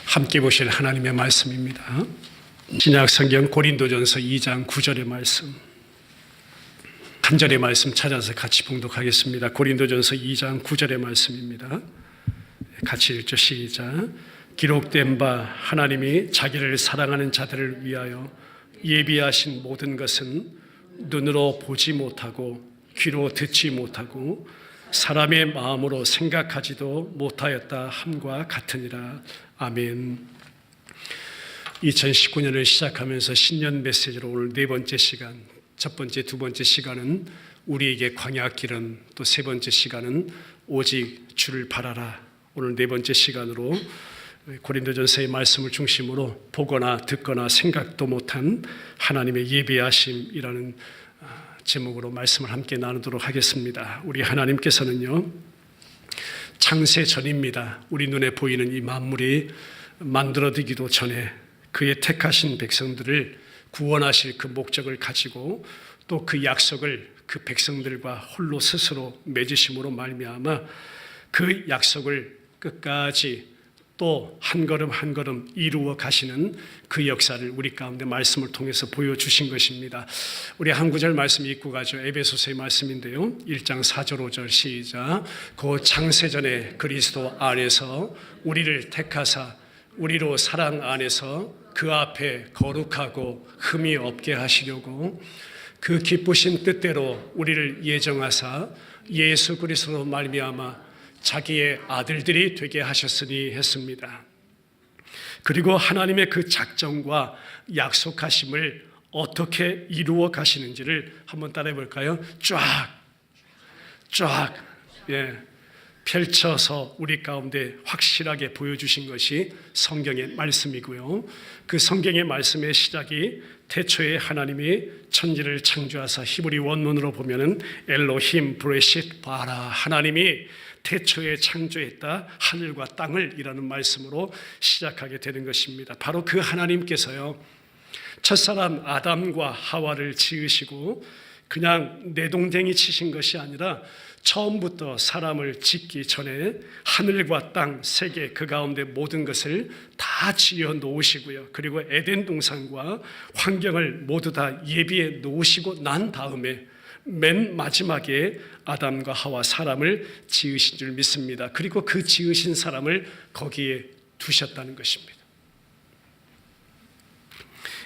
함께 보실 하나님의 말씀입니다. 신약 성경 고린도전서 2장 9절의 말씀, 한 절의 말씀 찾아서 같이 봉독하겠습니다. 고린도전서 2장 9절의 말씀입니다. 같이 읽죠. 시작. 기록된 바 하나님이 자기를 사랑하는 자들을 위하여 예비하신 모든 것은 눈으로 보지 못하고 귀로 듣지 못하고 사람의 마음으로 생각하지도 못하였다 함과 같으니라. 아멘. 2019년을 시작하면서 신년 메시지로 오늘 네 번째 시간, 첫 번째, 두 번째 시간은 우리에게 광야길은, 또 세 번째 시간은 오직 주를 바라라. 오늘 네 번째 시간으로 고린도전서의 말씀을 중심으로 보거나 듣거나 생각도 못한 하나님의 예비하심이라는 제목으로 말씀을 함께 나누도록 하겠습니다. 우리 하나님께서는요, 창세 전입니다. 우리 눈에 보이는 이 만물이 만들어지기도 전에 그의 택하신 백성들을 구원하실 그 목적을 가지고 또 그 약속을 그 백성들과 홀로 스스로 맺으심으로 말미암아 그 약속을 끝까지 또 한 걸음 한 걸음 이루어 가시는 그 역사를 우리 가운데 말씀을 통해서 보여주신 것입니다. 우리 한 구절 말씀 읽고 가죠. 에베소서의 말씀인데요, 1장 4절 5절 시작. 그 창세전에 그리스도 안에서 우리를 택하사 우리로 사랑 안에서 그 앞에 거룩하고 흠이 없게 하시려고 그 기쁘신 뜻대로 우리를 예정하사 예수 그리스도로 말미암아 자기의 아들들이 되게 하셨으니 했습니다. 그리고 하나님의 그 작정과 약속하심을 어떻게 이루어 가시는지를 한번 따라해 볼까요? 쫙 펼쳐서 우리 가운데 확실하게 보여주신 것이 성경의 말씀이고요. 그 성경의 말씀의 시작이 태초에 하나님이 천지를 창조하사 히브리 원문으로 보면은 엘로힘 브레싯 바라, 하나님이 태초에 창조했다 하늘과 땅을 이라는 말씀으로 시작하게 되는 것입니다. 바로 그 하나님께서요, 첫사람 아담과 하와를 지으시고 그냥 내동댕이 치신 것이 아니라 처음부터 사람을 짓기 전에 하늘과 땅, 세계 그 가운데 모든 것을 다 지어 놓으시고요. 그리고 에덴 동산과 환경을 모두 다 예비해 놓으시고 난 다음에 맨 마지막에 아담과 하와 사람을 지으신 줄 믿습니다. 그리고 그 지으신 사람을 거기에 두셨다는 것입니다.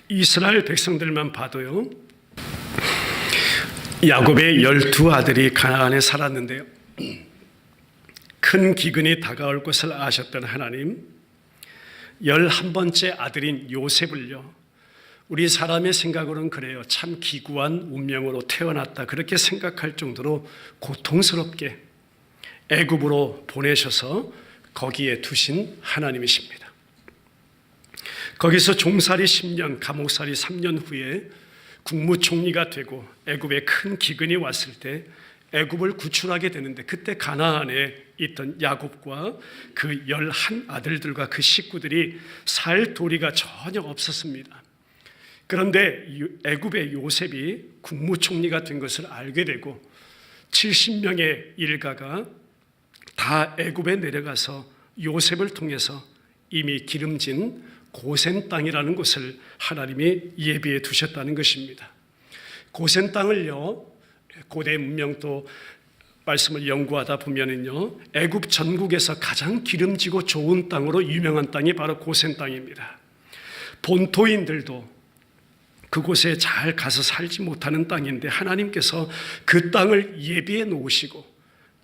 이스라엘 백성들만 봐도요, 야곱의 12아들이 가나안에 살았는데요, 큰 기근이 다가올 것을 아셨던 하나님, 11번째 아들인 요셉을요, 우리 사람의 생각으로는 그래요. 참 기구한 운명으로 태어났다, 그렇게 생각할 정도로 고통스럽게 애굽으로 보내셔서 거기에 두신 하나님이십니다. 거기서 종살이 10년, 감옥살이 3년 후에 국무총리가 되고 애굽에 큰 기근이 왔을 때 애굽을 구출하게 되는데, 그때 가나안에 있던 야곱과 그 11아들들과 그 식구들이 살 도리가 전혀 없었습니다. 그런데 애굽의 요셉이 국무총리가 된 것을 알게 되고 70명의 일가가 다 애굽에 내려가서 요셉을 통해서 이미 기름진 고센 땅이라는 곳을 하나님이 예비해 두셨다는 것입니다. 고센 땅을요, 고대 문명도 말씀을 연구하다 보면은요, 애굽 전국에서 가장 기름지고 좋은 땅으로 유명한 땅이 바로 고센 땅입니다. 본토인들도 그곳에 잘 가서 살지 못하는 땅인데 하나님께서 그 땅을 예비해 놓으시고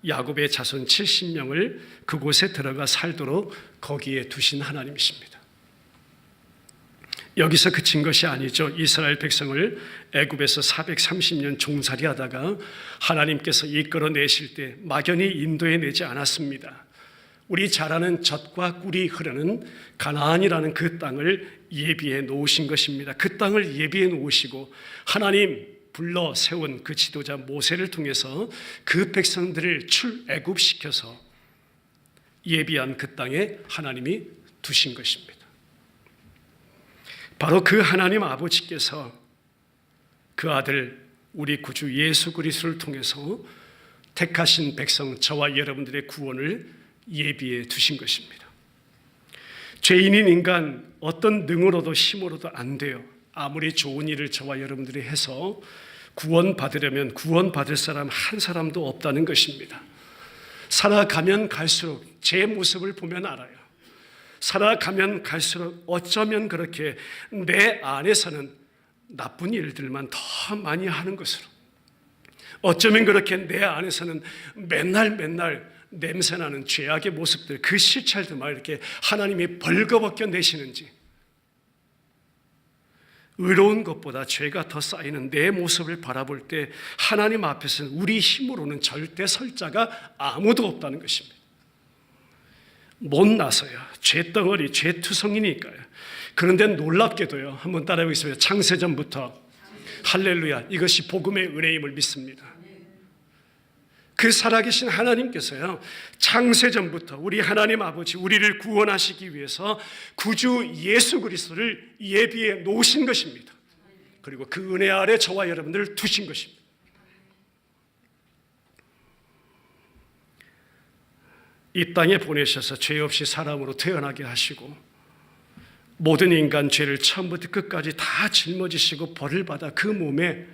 야곱의 자손 70명을 그곳에 들어가 살도록 거기에 두신 하나님이십니다. 여기서 그친 것이 아니죠. 이스라엘 백성을 애굽에서 430년 종살이하다가 하나님께서 이끌어내실 때 막연히 인도해내지 않았습니다. 우리 잘 아는 젖과 꿀이 흐르는 가나안이라는 그 땅을 예비해 놓으신 것입니다. 그 땅을 예비해 놓으시고 하나님 불러 세운 그 지도자 모세를 통해서 그 백성들을 출애굽시켜서 예비한 그 땅에 하나님이 두신 것입니다. 바로 그 하나님 아버지께서 그 아들 우리 구주 예수 그리스도를 통해서 택하신 백성 저와 여러분들의 구원을 예비해 두신 것입니다. 죄인인 인간 어떤 능으로도 힘으로도 안 돼요. 아무리 좋은 일을 저와 여러분들이 해서 구원받으려면 구원받을 사람 한 사람도 없다는 것입니다. 살아가면 갈수록 제 모습을 보면 알아요. 살아가면 갈수록 어쩌면 그렇게 내 안에서는 나쁜 일들만 더 많이 하는 것으로, 어쩌면 그렇게 내 안에서는 맨날 냄새나는 죄악의 모습들, 그 실체들만 이렇게 하나님이 벌거벗겨 내시는지, 의로운 것보다 죄가 더 쌓이는 내 모습을 바라볼 때 하나님 앞에서는 우리 힘으로는 절대 설 자가 아무도 없다는 것입니다. 못나서요. 죄덩어리, 죄투성이니까요. 그런데 놀랍게도요. 한번 따라해 보겠습니다. 창세전부터 할렐루야, 이것이 복음의 은혜임을 믿습니다. 그 살아계신 하나님께서요, 창세전부터 우리 하나님 아버지, 우리를 구원하시기 위해서 구주 예수 그리스도를 예비해 놓으신 것입니다. 그리고 그 은혜 아래 저와 여러분들을 두신 것입니다. 이 땅에 보내셔서 죄 없이 사람으로 태어나게 하시고 모든 인간 죄를 처음부터 끝까지 다 짊어지시고 벌을 받아 그 몸에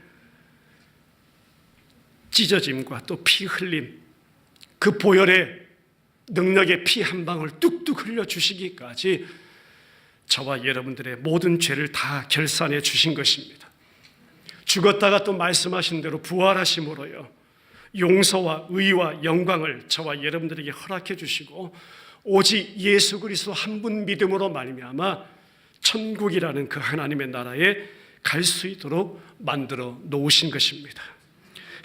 찢어짐과 또 피 흘림, 그 보혈의 능력의 피 한 방울 뚝뚝 흘려주시기까지 저와 여러분들의 모든 죄를 다 결산해 주신 것입니다. 죽었다가 또 말씀하신 대로 부활하심으로요, 용서와 의와 영광을 저와 여러분들에게 허락해 주시고 오직 예수 그리스도 한 분 믿음으로 말미암아 천국이라는 그 하나님의 나라에 갈 수 있도록 만들어 놓으신 것입니다.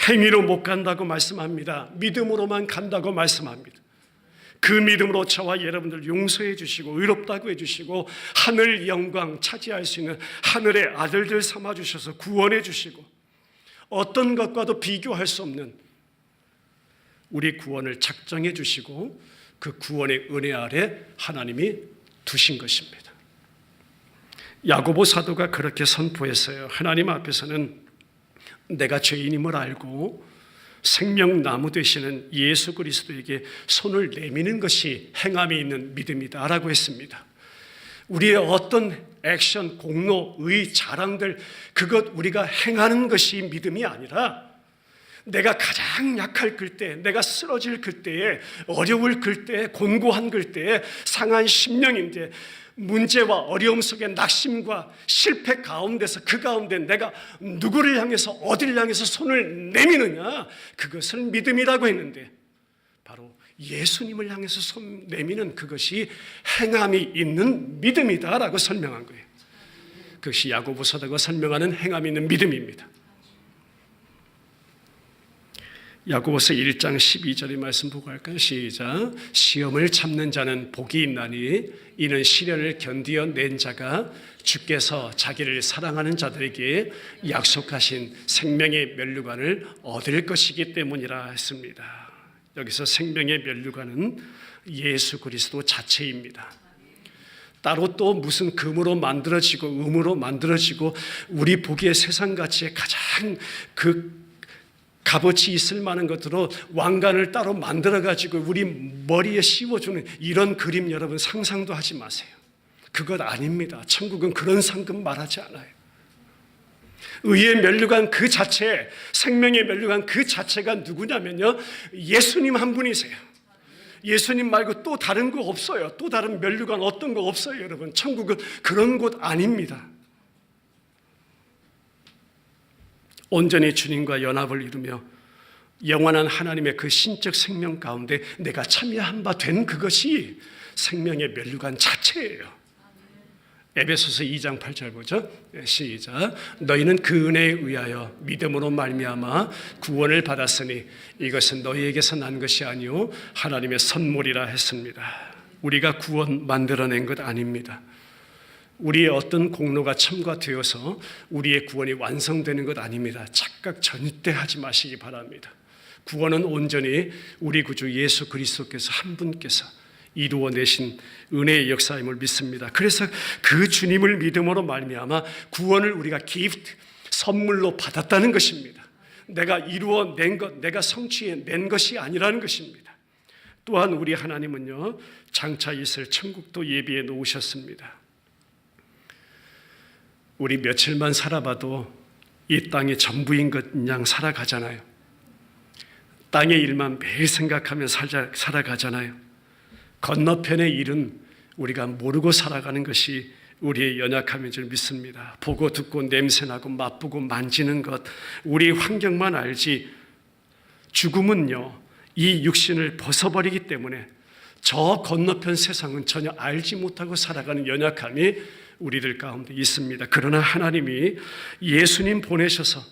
행위로 못 간다고 말씀합니다. 믿음으로만 간다고 말씀합니다. 그 믿음으로 저와 여러분들 용서해 주시고 의롭다고 해주시고 하늘 영광 차지할 수 있는 하늘의 아들들 삼아 주셔서 구원해 주시고 어떤 것과도 비교할 수 없는 우리 구원을 작정해 주시고 그 구원의 은혜 아래 하나님이 두신 것입니다. 야고보 사도가 그렇게 선포했어요. 하나님 앞에서는 내가 죄인임을 알고 생명나무 되시는 예수 그리스도에게 손을 내미는 것이 행함이 있는 믿음이다라고 했습니다. 우리의 어떤 액션, 공로, 의, 자랑들, 그것 우리가 행하는 것이 믿음이 아니라 내가 가장 약할 그때, 내가 쓰러질 그때에, 어려울 그때에, 곤고한 그때에, 상한 심령인데 문제와 어려움 속에 낙심과 실패 가운데서 그 가운데 내가 누구를 향해서 어디를 향해서 손을 내미느냐, 그것을 믿음이라고 했는데 바로 예수님을 향해서 손 내미는 그것이 행함이 있는 믿음이다라고 설명한 거예요. 그것이 야고보 사도가 설명하는 행함이 있는 믿음입니다. 야고보서 1장 12절의 말씀 보고 할까요? 시작. 시험을 참는 자는 복이 있나니 이는 시련을 견디어 낸 자가 주께서 자기를 사랑하는 자들에게 약속하신 생명의 면류관을 얻을 것이기 때문이라 했습니다. 여기서 생명의 면류관은 예수 그리스도 자체입니다. 따로 또 무슨 금으로 만들어지고 음으로 만들어지고 우리 보기에 세상 가치에 가장 그 값어치 있을 만한 것으로 왕관을 따로 만들어가지고 우리 머리에 씌워주는 이런 그림 여러분 상상도 하지 마세요. 그것 아닙니다. 천국은 그런 상금 말하지 않아요. 의의 면류관 그 자체, 생명의 면류관 그 자체가 누구냐면요, 예수님 한 분이세요. 예수님 말고 또 다른 거 없어요. 또 다른 면류관 어떤 거 없어요. 여러분, 천국은 그런 곳 아닙니다. 온전히 주님과 연합을 이루며 영원한 하나님의 그 신적 생명 가운데 내가 참여한 바 된 그것이 생명의 면류관 자체예요. 에베소서 2장 8절 보죠. 시작. 너희는 그 은혜에 의하여 믿음으로 말미암아 구원을 받았으니 이것은 너희에게서 난 것이 아니요 하나님의 선물이라 했습니다. 우리가 구원 만들어낸 것 아닙니다. 우리의 어떤 공로가 첨가되어서 우리의 구원이 완성되는 것 아닙니다. 착각 절대 하지 마시기 바랍니다. 구원은 온전히 우리 구주 예수 그리스도께서 한 분께서 이루어내신 은혜의 역사임을 믿습니다. 그래서 그 주님을 믿음으로 말미암아 구원을 우리가 기프트, 선물로 받았다는 것입니다. 내가 이루어낸 것, 내가 성취해낸 것이 아니라는 것입니다. 또한 우리 하나님은요, 장차 있을 천국도 예비해 놓으셨습니다. 우리 며칠만 살아봐도 이 땅의 전부인 것 양 살아가잖아요. 땅의 일만 매일 생각하며 살아가잖아요. 건너편의 일은 우리가 모르고 살아가는 것이 우리의 연약함인 줄 믿습니다. 보고 듣고 냄새나고 맛보고 만지는 것, 우리 환경만 알지 죽음은요, 이 육신을 벗어버리기 때문에 저 건너편 세상은 전혀 알지 못하고 살아가는 연약함이 우리들 가운데 있습니다. 그러나 하나님이 예수님 보내셔서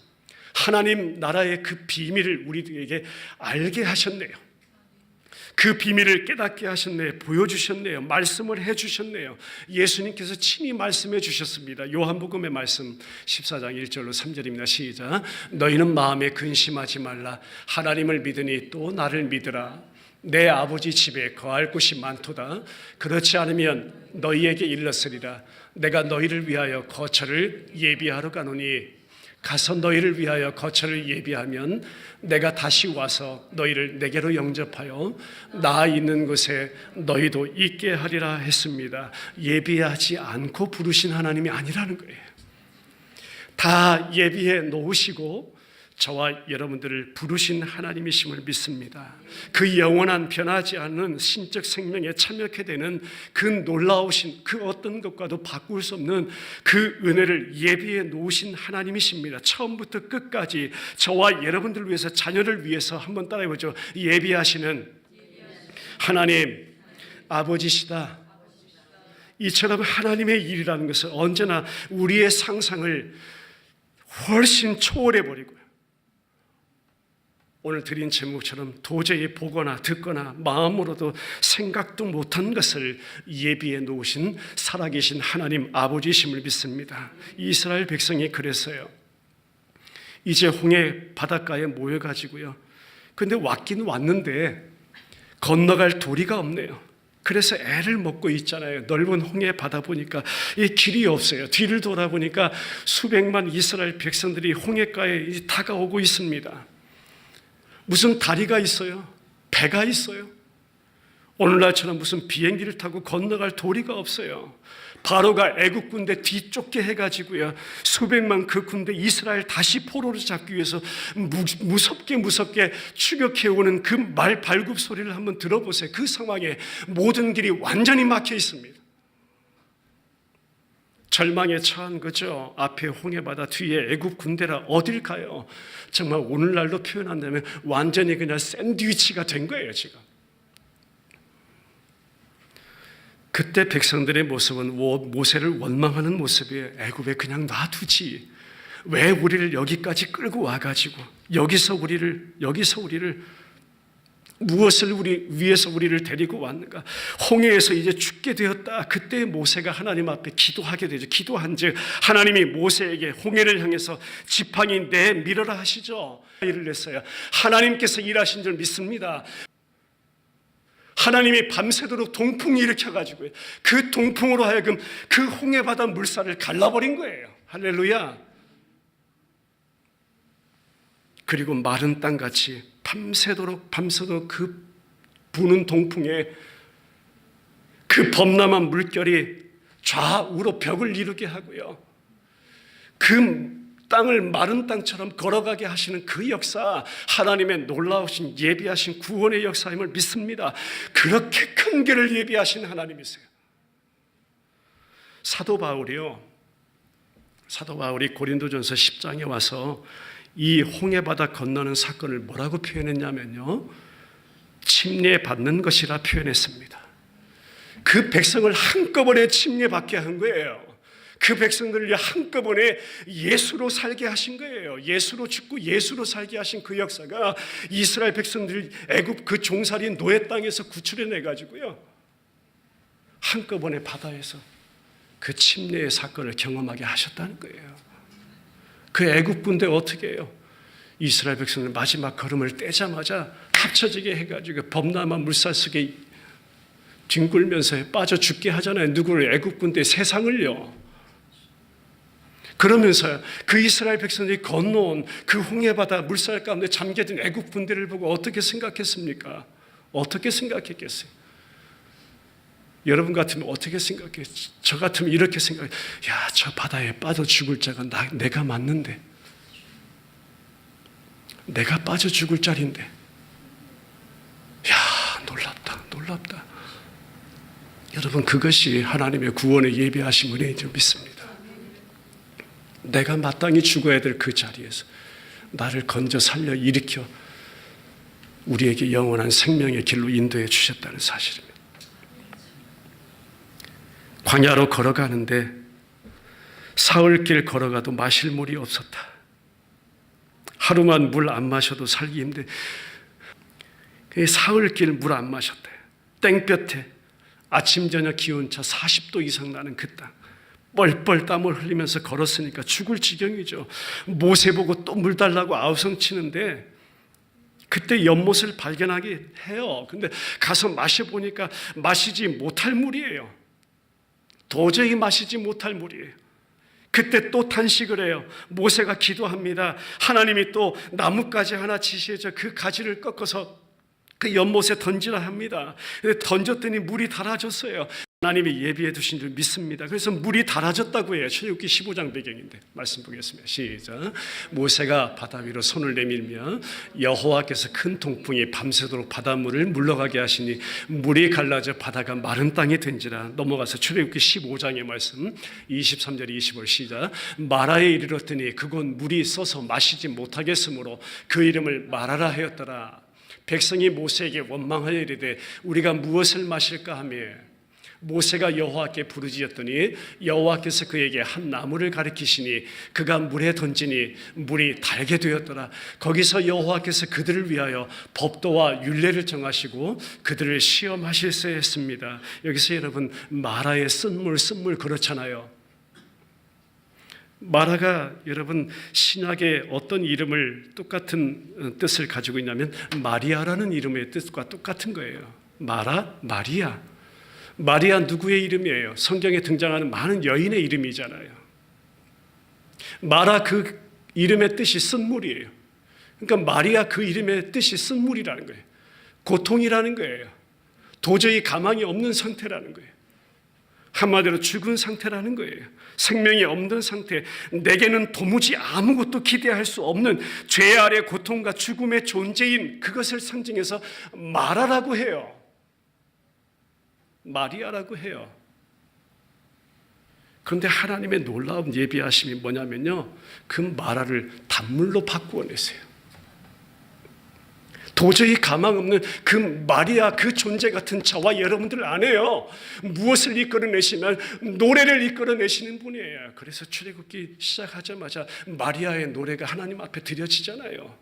하나님 나라의 그 비밀을 우리에게 알게 하셨네요. 그 비밀을 깨닫게 하셨네요. 보여주셨네요. 말씀을 해주셨네요. 예수님께서 친히 말씀해 주셨습니다. 요한복음의 말씀 14장 1절로 3절입니다. 시작. 너희는 마음에 근심하지 말라. 하나님을 믿으니 또 나를 믿으라. 내 아버지 집에 거할 곳이 많도다. 그렇지 않으면 너희에게 일렀으리라. 내가 너희를 위하여 거처를 예비하러 가노니 가서 너희를 위하여 거처를 예비하면 내가 다시 와서 너희를 내게로 영접하여 나 있는 곳에 너희도 있게 하리라 했습니다. 예비하지 않고 부르신 하나님이 아니라는 거예요. 다 예비해 놓으시고 저와 여러분들을 부르신 하나님이심을 믿습니다. 그 영원한 변하지 않는 신적 생명에 참여하게 되는 그 놀라우신 그 어떤 것과도 바꿀 수 없는 그 은혜를 예비해 놓으신 하나님이십니다. 처음부터 끝까지 저와 여러분들을 위해서, 자녀를 위해서 한번 따라해보죠. 예비하시는 하나님 아버지시다. 이처럼 하나님의 일이라는 것은 언제나 우리의 상상을 훨씬 초월해버리고요, 오늘 드린 제목처럼 도저히 보거나 듣거나 마음으로도 생각도 못한 것을 예비해 놓으신 살아계신 하나님 아버지심을 믿습니다. 이스라엘 백성이 그랬어요. 이제 홍해 바닷가에 모여가지고요, 근데 왔긴 왔는데 건너갈 도리가 없네요. 그래서 애를 먹고 있잖아요. 넓은 홍해 바다 보니까 이 길이 없어요. 뒤를 돌아보니까 수백만 이스라엘 백성들이 홍해가에 다가오고 있습니다. 무슨 다리가 있어요? 배가 있어요? 오늘날처럼 무슨 비행기를 타고 건너갈 도리가 없어요. 바로가 애국 군대 뒤쫓게 해가지고요, 수백만 그 군대 이스라엘 다시 포로로 잡기 위해서 무섭게 추격해오는 그 말 발굽 소리를 한번 들어보세요. 그 상황에 모든 길이 완전히 막혀 있습니다. 절망에 처한 거죠. 앞에 홍해바다, 뒤에 애국 군대라 어딜 가요? 정말 오늘날로 표현한다면 완전히 그냥 샌드위치가 된 거예요 지금. 그때 백성들의 모습은 모세를 원망하는 모습이에요. 애굽에 그냥 놔두지, 왜 우리를 여기까지 끌고 와가지고 여기서 우리를 무엇을 위해서 우리를 데리고 왔는가? 홍해에서 이제 죽게 되었다. 그때 모세가 하나님 앞에 기도하게 되죠. 기도한즉 하나님이 모세에게 홍해를 향해서 지팡이 내밀어라 하시죠. 일을 냈어요. 하나님께서 일하신 줄 믿습니다. 하나님이 밤새도록 동풍이 일으켜가지고 그 동풍으로 하여금 그 홍해바다 물살을 갈라버린 거예요. 할렐루야. 그리고 마른 땅같이 밤새도록 그 부는 동풍에 그 범람한 물결이 좌우로 벽을 이루게 하고요, 그 땅을 마른 땅처럼 걸어가게 하시는 그 역사, 하나님의 놀라우신 예비하신 구원의 역사임을 믿습니다. 그렇게 큰 길을 예비하신 하나님이세요. 사도 바울이 고린도전서 10장에 와서 이 홍해바다 건너는 사건을 뭐라고 표현했냐면요, 침례받는 것이라 표현했습니다. 그 백성을 한꺼번에 침례받게 한 거예요. 그 백성들을 한꺼번에 예수로 살게 하신 거예요. 예수로 죽고 예수로 살게 하신 그 역사가 이스라엘 백성들 애굽 그 종살이 노예 땅에서 구출해내 가지고요, 한꺼번에 바다에서 그 침례의 사건을 경험하게 하셨다는 거예요. 그 애굽 군대 어떻게 해요? 이스라엘 백성들 마지막 걸음을 떼자마자 합쳐지게 해가지고 범람한 물살 속에 뒹굴면서 빠져 죽게 하잖아요. 누구를? 애굽 군대 세상을요. 그러면서 그 이스라엘 백성들이 건너온 그 홍해바다 물살 가운데 잠겨든 애굽 군대를 보고 어떻게 생각했습니까? 어떻게 생각했겠어요? 여러분 같으면 어떻게 생각해요? 저 같으면 이렇게 생각해요. 야, 저 바다에 빠져 죽을 자가 내가 맞는데, 내가 빠져 죽을 자리인데, 야, 놀랍다. 여러분, 그것이 하나님의 구원의 예비하심 은혜인 줄 믿습니다. 내가 마땅히 죽어야 될 그 자리에서 나를 건져 살려 일으켜 우리에게 영원한 생명의 길로 인도해 주셨다는 사실입니다. 광야로 걸어가는데 사흘길 걸어가도 마실 물이 없었다. 하루만 물 안 마셔도 살기 힘들. 사흘길 물 안 마셨대. 땡볕에 아침 저녁 기온차 40도 이상 나는 그 땅, 뻘뻘 땀을 흘리면서 걸었으니까 죽을 지경이죠. 모세 보고 또 물 달라고 아우성치는데 그때 연못을 발견하게 해요. 근데 가서 마셔보니까 마시지 못할 물이에요. 도저히 마시지 못할 물이에요. 그때 또 탄식을 해요. 모세가 기도합니다. 하나님이 또 나뭇가지 하나 지시해서 그 가지를 꺾어서 그 연못에 던지라 합니다. 던졌더니 물이 달아졌어요. 하나님이 예비해 두신 줄 믿습니다. 그래서 물이 달아졌다고 해요. 출애굽기 15장 배경인데 말씀 보겠습니다. 시작. 모세가 바다 위로 손을 내밀며 여호와께서 큰 통풍이 밤새도록 바닷물을 물러가게 하시니 물이 갈라져 바다가 마른 땅이 된지라. 넘어가서 출애굽기 15장의 말씀 23절 25절 시작. 마라에 이르렀더니 그곳 물이 써서 마시지 못하겠으므로 그 이름을 마라라 하였더라. 백성이 모세에게 원망하여 이르되 우리가 무엇을 마실까 하며 모세가 여호와께 부르짖었더니 여호와께서 그에게 한 나무를 가리키시니 그가 물에 던지니 물이 달게 되었더라. 거기서 여호와께서 그들을 위하여 법도와 율례를 정하시고 그들을 시험하실세 했습니다. 여기서 여러분 마라의 쓴물 그렇잖아요. 마라가 여러분 신약의 어떤 이름을 똑같은 뜻을 가지고 있냐면 마리아라는 이름의 뜻과 똑같은 거예요. 마리아. 마리아 누구의 이름이에요? 성경에 등장하는 많은 여인의 이름이잖아요. 마라 그 이름의 뜻이 쓴물이에요. 그러니까 마리아 그 이름의 뜻이 쓴물이라는 거예요. 고통이라는 거예요. 도저히 가망이 없는 상태라는 거예요. 한마디로 죽은 상태라는 거예요. 생명이 없는 상태, 내게는 도무지 아무것도 기대할 수 없는 죄 아래 고통과 죽음의 존재인 그것을 상징해서 마라라고 해요. 마리아라고 해요. 그런데 하나님의 놀라운 예비하심이 뭐냐면요, 그 마라를 단물로 바꾸어 내세요. 도저히 가망 없는 그 마리아 그 존재 같은 저와 여러분들 안에요 무엇을 이끌어내시면 노래를 이끌어내시는 분이에요. 그래서 출애굽기 시작하자마자 마리아의 노래가 하나님 앞에 드려지잖아요.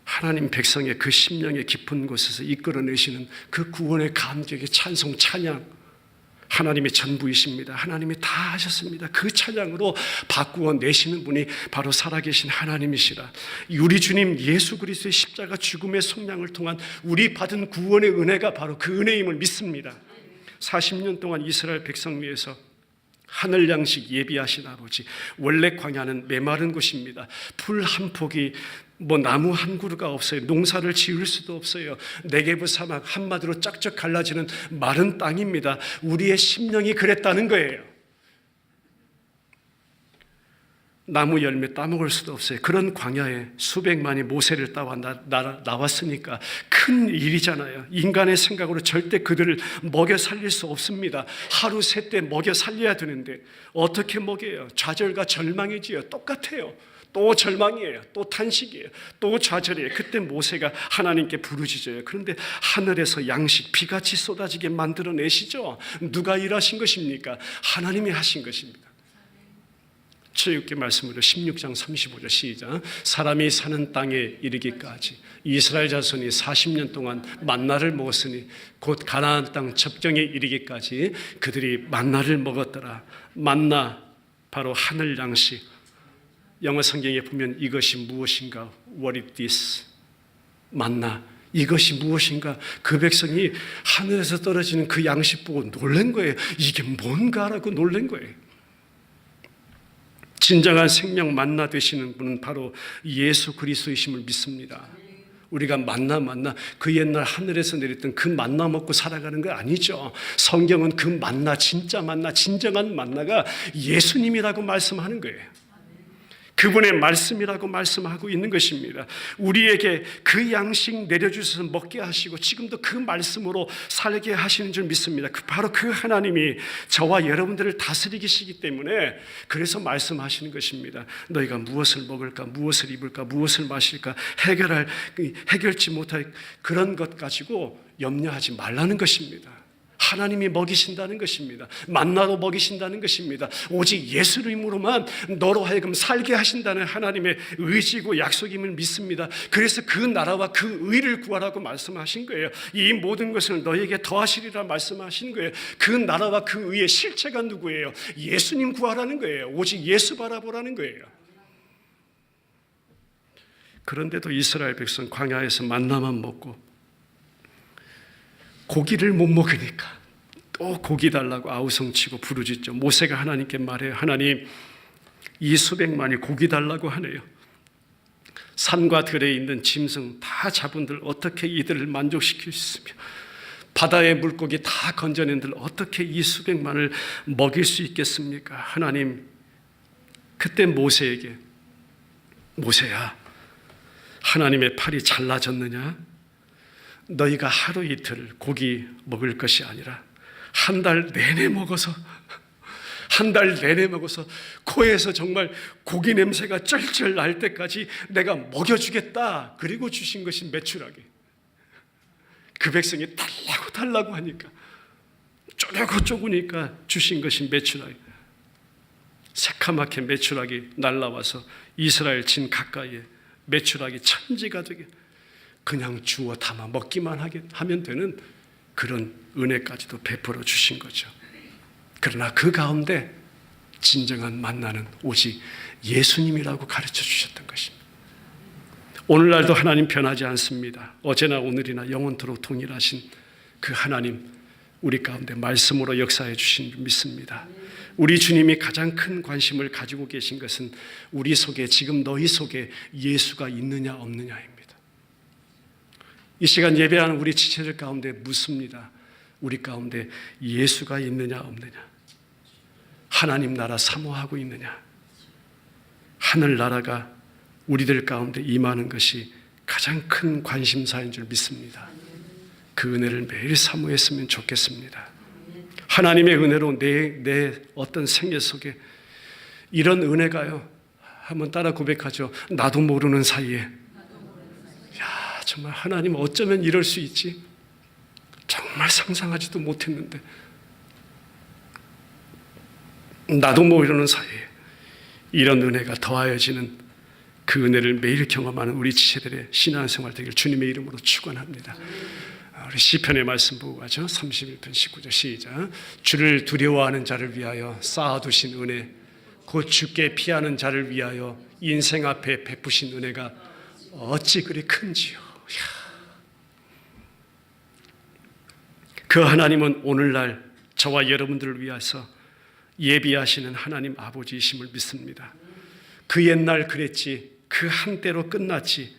하나님 백성의 그 심령의 깊은 곳에서 이끌어내시는 그 구원의 감격의 찬송 찬양, 하나님의 전부이십니다. 하나님이 다 하셨습니다. 그 찬양으로 바꾸어 내시는 분이 바로 살아계신 하나님이시라. 우리 주님 예수 그리스도의 십자가 죽음의 속량을 통한 우리 받은 구원의 은혜가 바로 그 은혜임을 믿습니다. 40년 동안 이스라엘 백성 위해서 하늘 양식 예비하신 아버지, 원래 광야는 메마른 곳입니다. 풀 한 폭이 나무 한 그루가 없어요. 농사를 지을 수도 없어요. 네게브 사막, 한마디로 짝짝 갈라지는 마른 땅입니다. 우리의 심령이 그랬다는 거예요. 나무 열매 따먹을 수도 없어요. 그런 광야에 수백만이 모세를 따와 나왔으니까 큰 일이잖아요. 인간의 생각으로 절대 그들을 먹여 살릴 수 없습니다. 하루 세 때 먹여 살려야 되는데 어떻게 먹여요? 좌절과 절망이지요. 똑같아요. 또 절망이에요. 또 탄식이에요. 또 좌절이에요. 그때 모세가 하나님께 부르짖어요. 그런데 하늘에서 양식 비같이 쏟아지게 만들어내시죠. 누가 일하신 것입니까? 하나님이 하신 것입니다. 출애굽기 말씀으로 16장 35절 시작. 사람이 사는 땅에 이르기까지 이스라엘 자손이 40년 동안 만나를 먹었으니 곧 가나안 땅 접경에 이르기까지 그들이 만나를 먹었더라. 만나 바로 하늘 양식. 영어 성경에 보면 이것이 무엇인가? What is this? 만나. 이것이 무엇인가? 그 백성이 하늘에서 떨어지는 그 양식 보고 놀란 거예요. 이게 뭔가라고 놀란 거예요. 진정한 생명 만나 되시는 분은 바로 예수 그리스도이심을 믿습니다. 우리가 만나 그 옛날 하늘에서 내렸던 그 만나 먹고 살아가는 거 아니죠. 성경은 그 만나, 진짜 만나, 진정한 만나가 예수님이라고 말씀하는 거예요. 그분의 말씀이라고 말씀하고 있는 것입니다. 우리에게 그 양식 내려주셔서 먹게 하시고 지금도 그 말씀으로 살게 하시는 줄 믿습니다. 바로 그 하나님이 저와 여러분들을 다스리시기 때문에 그래서 말씀하시는 것입니다. 너희가 무엇을 먹을까, 무엇을 입을까, 무엇을 마실까 해결치 못할 그런 것 가지고 염려하지 말라는 것입니다. 하나님이 먹이신다는 것입니다. 만나로 먹이신다는 것입니다. 오직 예수의 이름으로만 너로 하여금 살게 하신다는 하나님의 의지고 약속임을 믿습니다. 그래서 그 나라와 그 의를 구하라고 말씀하신 거예요. 이 모든 것을 너에게 더하시리라 말씀하신 거예요. 그 나라와 그 의의 실체가 누구예요? 예수님 구하라는 거예요. 오직 예수 바라보라는 거예요. 그런데도 이스라엘 백성 광야에서 만나만 먹고 고기를 못 먹으니까 또 고기 달라고 아우성치고 부르짖죠. 모세가 하나님께 말해요. 하나님, 이 수백만이 고기 달라고 하네요. 산과 들에 있는 짐승 다 잡은들 어떻게 이들을 만족시킬 수 있으며 바다의 물고기 다 건져낸들 어떻게 이 수백만을 먹일 수 있겠습니까? 하나님, 그때 모세에게 모세야, 하나님의 팔이 잘라졌느냐? 너희가 하루 이틀 고기 먹을 것이 아니라 한 달 내내 먹어서 코에서 정말 고기 냄새가 쩔쩔 날 때까지 내가 먹여주겠다. 그리고 주신 것이 메추라기. 그 백성이 달라고 하니까 쪼르니까 주신 것이 메추라기. 새카맣게 메추라기 날라와서 이스라엘 진 가까이에 메추라기 천지가 되게 그냥 주워 담아 먹기만 하면 되는 그런 은혜까지도 베풀어 주신 거죠. 그러나 그 가운데 진정한 만나는 오직 예수님이라고 가르쳐 주셨던 것입니다. 오늘날도 하나님 변하지 않습니다. 어제나 오늘이나 영원토록 동일하신 그 하나님, 우리 가운데 말씀으로 역사해 주신 줄 믿습니다. 우리 주님이 가장 큰 관심을 가지고 계신 것은 우리 속에, 지금 너희 속에 예수가 있느냐 없느냐입니다. 이 시간 예배하는 우리 지체들 가운데 묻습니다. 우리 가운데 예수가 있느냐 없느냐, 하나님 나라 사모하고 있느냐, 하늘나라가 우리들 가운데 임하는 것이 가장 큰 관심사인 줄 믿습니다. 그 은혜를 매일 사모했으면 좋겠습니다. 하나님의 은혜로 내 어떤 생애 속에 이런 은혜가요, 한번 따라 고백하죠. 나도 모르는 사이에, 정말 하나님 어쩌면 이럴 수 있지? 정말 상상하지도 못했는데 나도 모르는 사이에 이런 은혜가 더하여지는 그 은혜를 매일 경험하는 우리 지체들의 신앙생활 되길 주님의 이름으로 축원합니다. 우리 시편의 말씀 보고 가죠. 31편 19절 시작. 주를 두려워하는 자를 위하여 쌓아두신 은혜, 곧 주께 피하는 자를 위하여 인생 앞에 베푸신 은혜가 어찌 그리 큰지요. 그 하나님은 오늘날 저와 여러분들을 위해서 예비하시는 하나님 아버지이심을 믿습니다. 그 옛날 그랬지, 그 한때로 끝났지,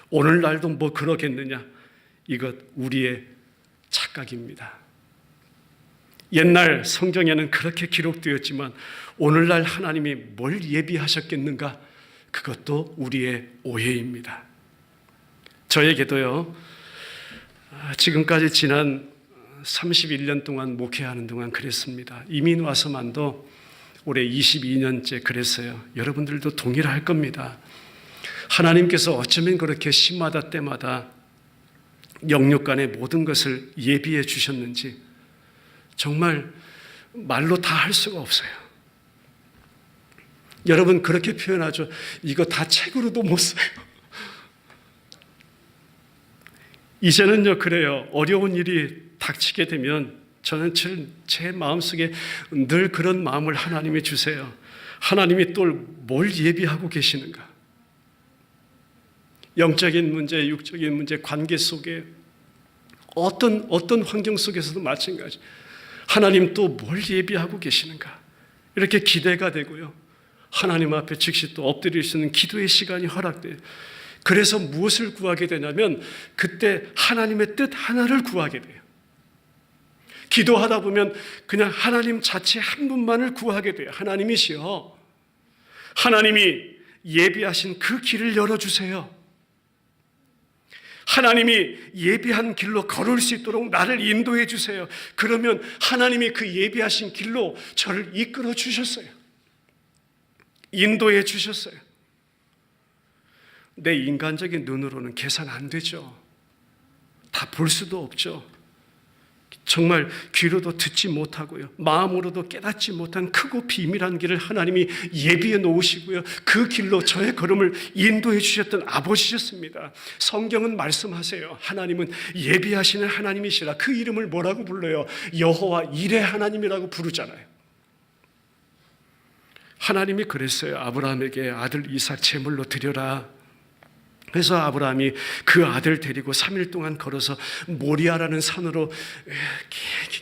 오늘날도 뭐 그러겠느냐, 이것 우리의 착각입니다. 옛날 성경에는 그렇게 기록되었지만 오늘날 하나님이 뭘 예비하셨겠는가, 그것도 우리의 오해입니다. 저에게도요, 지금까지 지난 31년 동안 목회하는 동안 그랬습니다. 이민 와서만도 올해 22년째 그랬어요. 여러분들도 동일할 겁니다. 하나님께서 어쩌면 그렇게 시마다 때마다 영육간의 모든 것을 예비해 주셨는지 정말 말로 다 할 수가 없어요. 여러분 그렇게 표현하죠. 이거 다 책으로도 못 써요. 이제는요, 그래요. 어려운 일이 닥치게 되면 저는 제 마음속에 늘 그런 마음을 하나님이 주세요. 하나님이 또 뭘 예비하고 계시는가? 영적인 문제, 육적인 문제, 관계 속에 어떤 환경 속에서도 마찬가지. 하나님 또 뭘 예비하고 계시는가? 이렇게 기대가 되고요. 하나님 앞에 즉시 또 엎드릴 수 있는 기도의 시간이 허락돼요. 그래서 무엇을 구하게 되냐면 그때 하나님의 뜻 하나를 구하게 돼요. 기도하다 보면 그냥 하나님 자체 한 분만을 구하게 돼요. 하나님이시여, 하나님이 예비하신 그 길을 열어주세요. 하나님이 예비한 길로 걸을 수 있도록 나를 인도해 주세요. 그러면 하나님이 그 예비하신 길로 저를 이끌어 주셨어요. 인도해 주셨어요. 내 인간적인 눈으로는 계산 안 되죠. 다 볼 수도 없죠. 정말 귀로도 듣지 못하고요, 마음으로도 깨닫지 못한 크고 비밀한 길을 하나님이 예비해 놓으시고요, 그 길로 저의 걸음을 인도해 주셨던 아버지셨습니다. 성경은 말씀하세요. 하나님은 예비하시는 하나님이시라. 그 이름을 뭐라고 불러요? 여호와 이레 하나님이라고 부르잖아요. 하나님이 그랬어요. 아브라함에게 아들 이삭 제물로 드려라. 그래서 아브라함이 그 아들 데리고 3일 동안 걸어서 모리아라는 산으로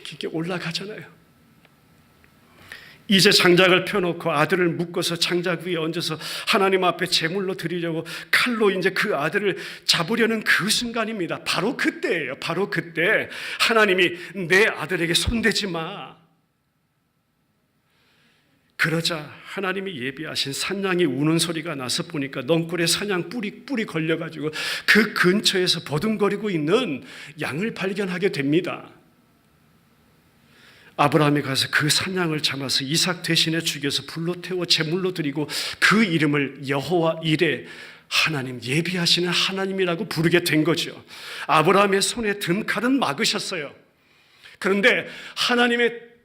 이렇게 올라가잖아요. 이제 장작을 펴놓고 아들을 묶어서 장작 위에 얹어서 하나님 앞에 제물로 드리려고 칼로 이제 그 아들을 잡으려는 그 순간입니다. 바로 그때예요. 바로 그때 하나님이 내 아들에게 손대지 마. 그러자 하나님이 예비하신 산양이 우는 소리가 나서 보니까 넝굴에 산양 뿔이 걸려가지고 그 근처에서 버둥거리고 있는 양을 발견하게 됩니다. 아브라함이 가서 그 산양을 잡아서 이삭 대신에 죽여서 불로 태워 제물로 드리고 그 이름을 여호와 이레, 하나님, 예비하시는 하나님이라고 부르게 된 거죠. 아브라함의 손에 든 칼은 막으셨어요. 그런데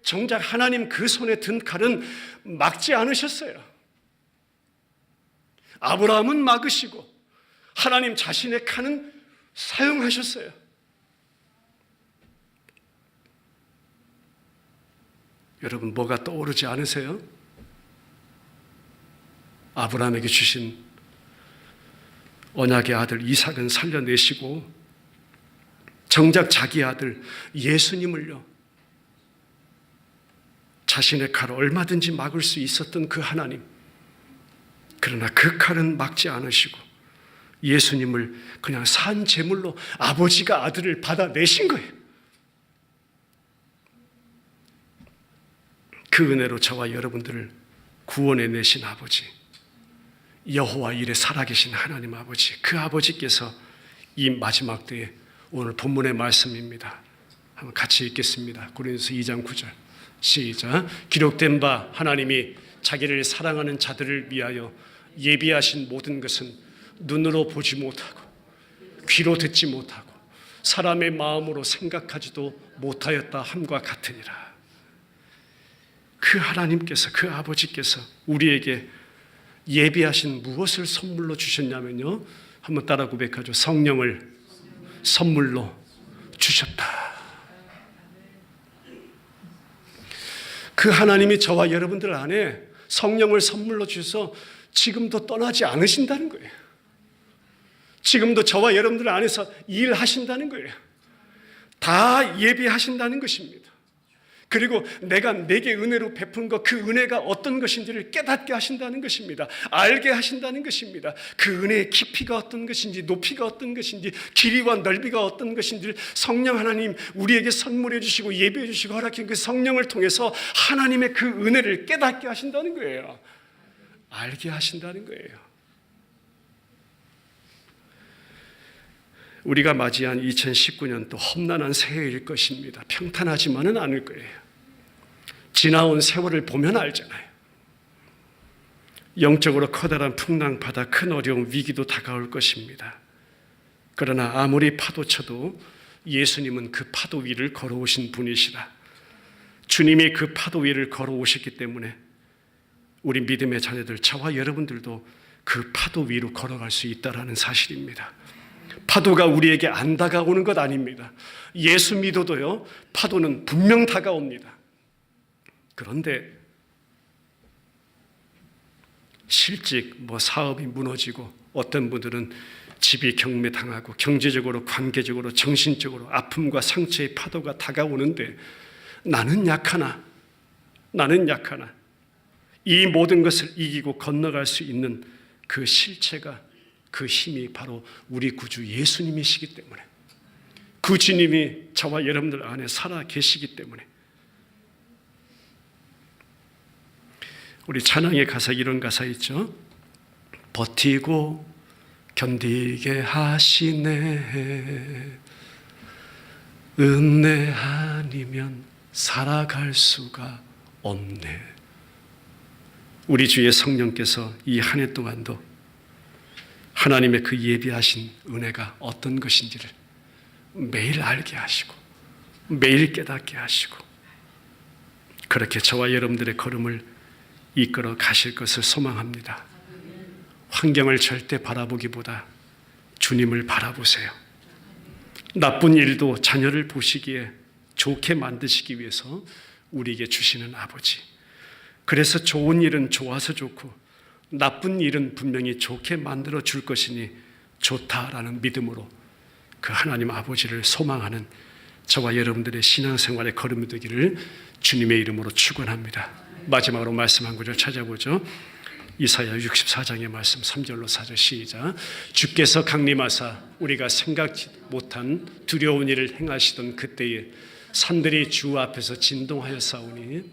정작 하나님 그 손에 든 칼은 막지 않으셨어요. 아브라함은 막으시고 하나님 자신의 칼은 사용하셨어요. 여러분, 뭐가 떠오르지 않으세요? 아브라함에게 주신 언약의 아들 이삭은 살려내시고 정작 자기 아들 예수님을요, 자신의 칼을 얼마든지 막을 수 있었던 그 하나님, 그러나 그 칼은 막지 않으시고 예수님을 그냥 산 제물로 아버지가 아들을 받아내신 거예요. 그 은혜로 저와 여러분들을 구원해 내신 아버지, 여호와 이레 살아계신 하나님 아버지, 그 아버지께서 이 마지막 때에 오늘 본문의 말씀입니다. 한번 같이 읽겠습니다. 고린도서 2장 9절 시작. 기록된 바 하나님이 자기를 사랑하는 자들을 위하여 예비하신 모든 것은 눈으로 보지 못하고 귀로 듣지 못하고 사람의 마음으로 생각하지도 못하였다 함과 같으니라. 그 하나님께서, 그 아버지께서 우리에게 예비하신 무엇을 선물로 주셨냐면요, 한번 따라 고백하죠. 성령을 선물로 주셨다. 그 하나님이 저와 여러분들 안에 성령을 선물로 주셔서 지금도 떠나지 않으신다는 거예요. 지금도 저와 여러분들 안에서 일하신다는 거예요. 다 예비하신다는 것입니다. 그리고 내가 내게 은혜로 베푼 것, 그 은혜가 어떤 것인지를 깨닫게 하신다는 것입니다. 알게 하신다는 것입니다. 그 은혜의 깊이가 어떤 것인지, 높이가 어떤 것인지, 길이와 넓이가 어떤 것인지를 성령 하나님 우리에게 선물해 주시고 예비해 주시고 허락한 그 성령을 통해서 하나님의 그 은혜를 깨닫게 하신다는 거예요. 알게 하신다는 거예요. 우리가 맞이한 2019년도 험난한 새해일 것입니다. 평탄하지만은 않을 거예요. 지나온 세월을 보면 알잖아요. 영적으로 커다란 풍랑바다, 큰 어려움, 위기도 다가올 것입니다. 그러나 아무리 파도 쳐도 예수님은 그 파도 위를 걸어오신 분이시라. 주님이 그 파도 위를 걸어오셨기 때문에 우리 믿음의 자녀들, 저와 여러분들도 그 파도 위로 걸어갈 수 있다는 사실입니다. 파도가 우리에게 안 다가오는 것 아닙니다. 예수 믿어도요, 파도는 분명 다가옵니다. 그런데 실직, 사업이 무너지고 어떤 분들은 집이 경매당하고 경제적으로, 관계적으로, 정신적으로 아픔과 상처의 파도가 다가오는데 나는 약하나 이 모든 것을 이기고 건너갈 수 있는 그 실체가 그 힘이 바로 우리 구주 예수님이시기 때문에, 그 주님이 저와 여러분들 안에 살아 계시기 때문에. 우리 찬양의 가사, 이런 가사 있죠. 버티고 견디게 하시네, 은혜 아니면 살아갈 수가 없네. 우리 주의 성령께서 이 한 해 동안도 하나님의 그 예비하신 은혜가 어떤 것인지를 매일 알게 하시고 매일 깨닫게 하시고, 그렇게 저와 여러분들의 걸음을 이끌어 가실 것을 소망합니다. 환경을 절대 바라보기보다 주님을 바라보세요. 나쁜 일도 자녀를 보시기에 좋게 만드시기 위해서 우리에게 주시는 아버지, 그래서 좋은 일은 좋아서 좋고 나쁜 일은 분명히 좋게 만들어 줄 것이니 좋다라는 믿음으로 그 하나님 아버지를 소망하는 저와 여러분들의 신앙생활의 걸음이 되기를 주님의 이름으로 축원합니다. 마지막으로 말씀 한 구절 찾아보죠. 이사야 64장의 말씀 3절로 4절 시작. 주께서 강림하사 우리가 생각지 못한 두려운 일을 행하시던 그때에 산들이 주 앞에서 진동하여 싸우니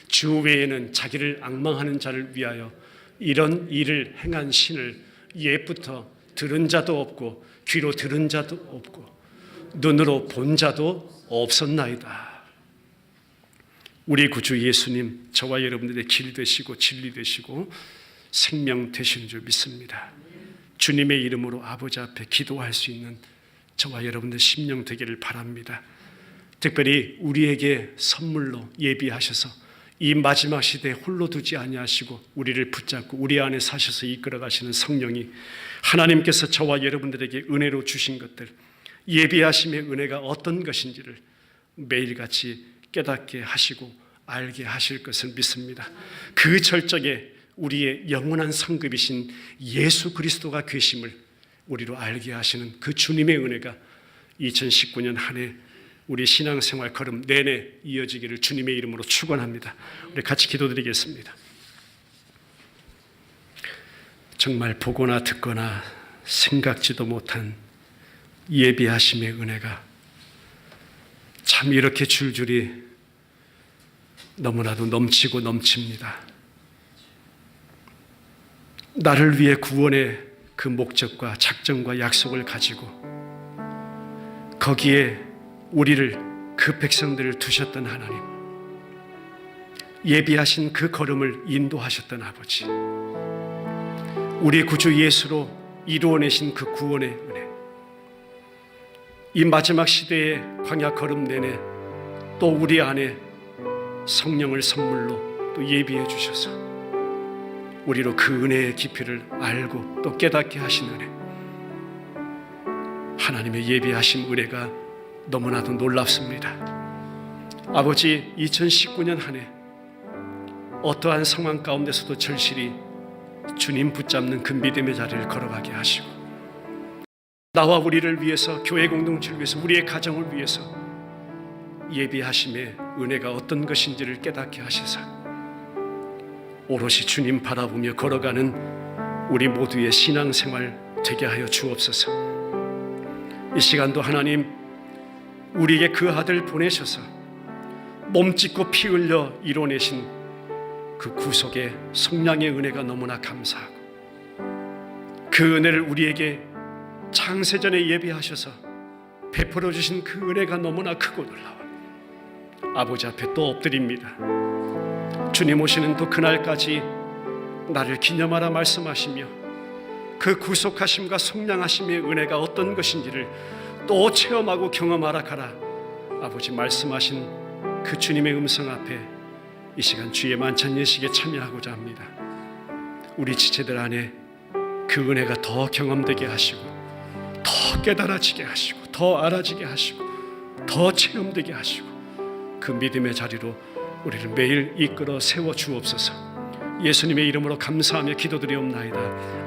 주 외에는 자기를 앙망하는 자를 위하여 이런 일을 행한 신을 옛부터 들은 자도 없고 귀로 들은 자도 없고 눈으로 본 자도 없었나이다. 우리 구주 예수님, 저와 여러분들의 길 되시고 진리 되시고 생명 되시는 줄 믿습니다. 주님의 이름으로 아버지 앞에 기도할 수 있는 저와 여러분들 심령 되기를 바랍니다. 특별히 우리에게 선물로 예비하셔서 이 마지막 시대에 홀로 두지 아니하시고 우리를 붙잡고 우리 안에 사셔서 이끌어 가시는 성령이, 하나님께서 저와 여러분들에게 은혜로 주신 것들, 예비하심의 은혜가 어떤 것인지를 매일같이 깨닫게 하시고 알게 하실 것을 믿습니다. 그 절정에 우리의 영원한 상급이신 예수 그리스도가 계심을 우리로 알게 하시는 그 주님의 은혜가 2019년 한 해 우리 신앙생활 걸음 내내 이어지기를 주님의 이름으로 축원합니다. 우리 같이 기도드리겠습니다. 정말 보거나 듣거나 생각지도 못한 예비하심의 은혜가 참 이렇게 줄줄이 너무나도 넘치고 넘칩니다. 나를 위해 구원의 그 목적과 작정과 약속을 가지고 거기에 우리를, 그 백성들을 두셨던 하나님, 예비하신 그 걸음을 인도하셨던 아버지, 우리 구주 예수로 이루어내신 그 구원의 은혜, 이 마지막 시대의 광야 걸음 내내 또 우리 안에 성령을 선물로 또 예비해 주셔서 우리로 그 은혜의 깊이를 알고 또 깨닫게 하신 은혜, 하나님의 예비하신 은혜가 너무나도 놀랍습니다. 아버지, 2019년 한 해 어떠한 상황 가운데서도 절실히 주님 붙잡는 그 믿음의 자리를 걸어가게 하시고, 나와 우리를 위해서, 교회 공동체를 위해서, 우리의 가정을 위해서 예비하심의 은혜가 어떤 것인지를 깨닫게 하시사 오롯이 주님 바라보며 걸어가는 우리 모두의 신앙생활 되게 하여 주옵소서. 이 시간도 하나님, 우리에게 그 아들 보내셔서 몸짓고 피 흘려 이뤄내신 그 구속의 속량의 은혜가 너무나 감사하고, 그 은혜를 우리에게 창세전에 예비하셔서 베풀어 주신 그 은혜가 너무나 크고 놀라워 아버지 앞에 또 엎드립니다. 주님 오시는 또 그날까지 나를 기념하라 말씀하시며 그 구속하심과 속량하심의 은혜가 어떤 것인지를 또 체험하고 경험하라 가라 아버지 말씀하신 그 주님의 음성 앞에 이 시간 주의 만찬 예식에 참여하고자 합니다. 우리 지체들 안에 그 은혜가 더 경험되게 하시고 더 깨달아지게 하시고 더 알아지게 하시고 더 체험되게 하시고 그 믿음의 자리로 우리를 매일 이끌어 세워 주옵소서. 예수님의 이름으로 감사하며 기도드리옵나이다.